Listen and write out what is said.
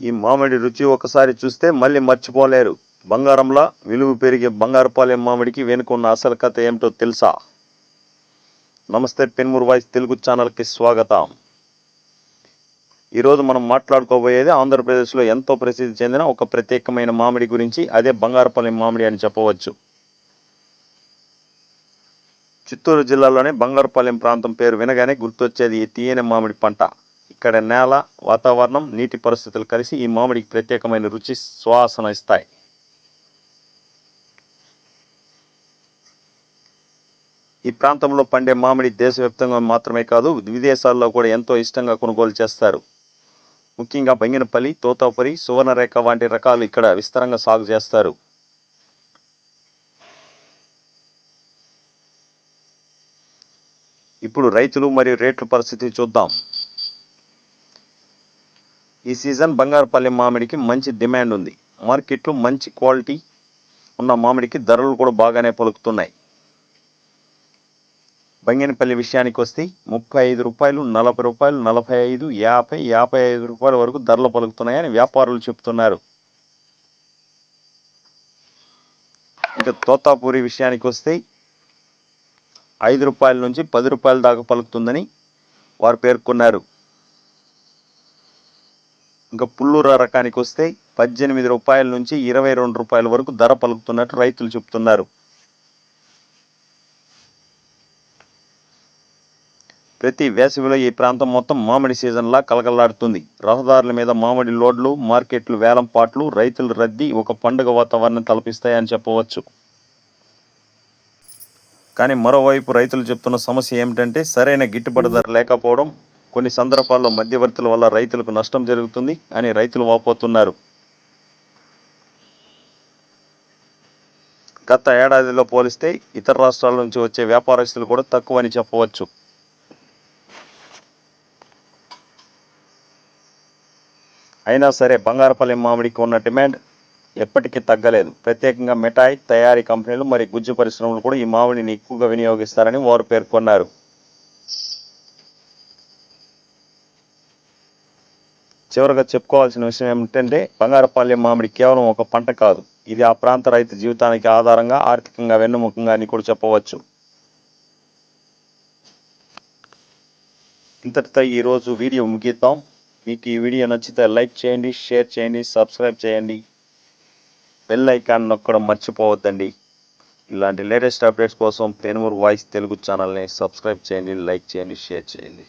ఈ మామిడి రుచి ఒకసారి చూస్తే మళ్ళీ మర్చిపోలేరు. బంగారంలా విలువ పెరిగే బంగారుపాలెం మామిడికి వెనుకున్న అసలు కథ ఏమిటో తెలుసా? నమస్తే, పెన్మూర్ వాయిస్ తెలుగు ఛానల్కి స్వాగతం. ఈరోజు మనం మాట్లాడుకోబోయేది ఆంధ్రప్రదేశ్లో ఎంతో ప్రసిద్ధి చెందిన ఒక ప్రత్యేకమైన మామిడి గురించి. అదే బంగారుపాలెం మామిడి అని చెప్పవచ్చు. చిత్తూరు జిల్లాలోనే బంగారుపాలెం ప్రాంతం పేరు వినగానే గుర్తొచ్చేది ఈ తీయని మామిడి పంట. ఇక్కడ నేల, వాతావరణం, నీటి పరిస్థితులు కలిసి ఈ మామిడికి ప్రత్యేకమైన రుచి, సువాసన ఇస్తాయి. ఈ ప్రాంతంలో పండే మామిడి దేశవ్యాప్తంగా మాత్రమే కాదు, విదేశాల్లో కూడా ఎంతో ఇష్టంగా కొనుగోలు చేస్తారు. ముఖ్యంగా బంగినపల్లి, తోతాపురి, సువర్ణరేఖ వంటి రకాలు ఇక్కడ విస్తారంగా సాగు చేస్తారు. ఇప్పుడు రైతులు మరియు రేట్ల పరిస్థితి చూద్దాం. ఈ సీజన్ బంగారుపాలెం మామిడికి మంచి డిమాండ్ ఉంది. మార్కెట్లో మంచి క్వాలిటీ ఉన్న మామిడికి ధరలు కూడా బాగానే పలుకుతున్నాయి. బంగినపల్లి విషయానికి వస్తే 35 రూపాయలు, 40 రూపాయలు, 45, 50, 55 రూపాయల వరకు ధరలు పలుకుతున్నాయని వ్యాపారులు చెప్తున్నారు. ఇక తోతాపూరి విషయానికి వస్తే 5 రూపాయల నుంచి 10 రూపాయల దాకా పలుకుతుందని వారు పేర్కొన్నారు. ఇంకా పుల్లూర రకానికి వస్తే 18 రూపాయల నుంచి 22 రూపాయల వరకు ధర పలుకుతున్నట్టు రైతులు చెప్తున్నారు. ప్రతి వేసవిలో ఈ ప్రాంతం మొత్తం మామిడి సీజన్లా కలకలాడుతుంది. రహదారుల మీద మామిడి లోడ్లు, మార్కెట్లు వేలం పాట్లు, రైతుల రద్దీ ఒక పండుగ వాతావరణం తలపిస్తాయని చెప్పవచ్చు. కానీ మరోవైపు రైతులు చెప్తున్న సమస్య ఏమిటంటే సరైన గిట్టుబాటు ధర లేకపోవడం. కొన్ని సందర్భాల్లో మధ్యవర్తుల వల్ల రైతులకు నష్టం జరుగుతుంది అని రైతులు వాపోతున్నారు. గత ఏడాదిలో పోలిస్తే ఇతర రాష్ట్రాల నుంచి వచ్చే వ్యాపారస్తులు కూడా తక్కువని చెప్పవచ్చు. అయినా సరే బంగారుపాలెం మామిడికి ఉన్న డిమాండ్ ఎప్పటికీ తగ్గలేదు. ప్రత్యేకంగా మిఠాయి తయారీ కంపెనీలు మరియు గుజ్జు పరిశ్రమలు కూడా ఈ మామిడిని ఎక్కువగా వినియోగిస్తారని వారు పేర్కొన్నారు. చివరగా చెప్పుకోవాల్సిన విషయం ఏమిటంటే బంగారుపాలెం మామిడి కేవలం ఒక పంట కాదు, ఇది ఆ ప్రాంత రైతు జీవితానికి ఆధారంగా, ఆర్థికంగా వెన్నుముకంగా అని కూడా చెప్పవచ్చు. ఇంతటితో ఈరోజు వీడియో ముగిద్దాం. మీకు ఈ వీడియో నచ్చితే లైక్ చేయండి, షేర్ చేయండి, సబ్స్క్రైబ్ చేయండి, బెల్ ఐకాన్ నొక్కడం మర్చిపోవద్దండి. ఇలాంటి లేటెస్ట్ అప్డేట్స్ కోసం పెన్మూర్ వాయిస్ తెలుగు ఛానల్ని సబ్స్క్రైబ్ చేయండి, లైక్ చేయండి, షేర్ చేయండి.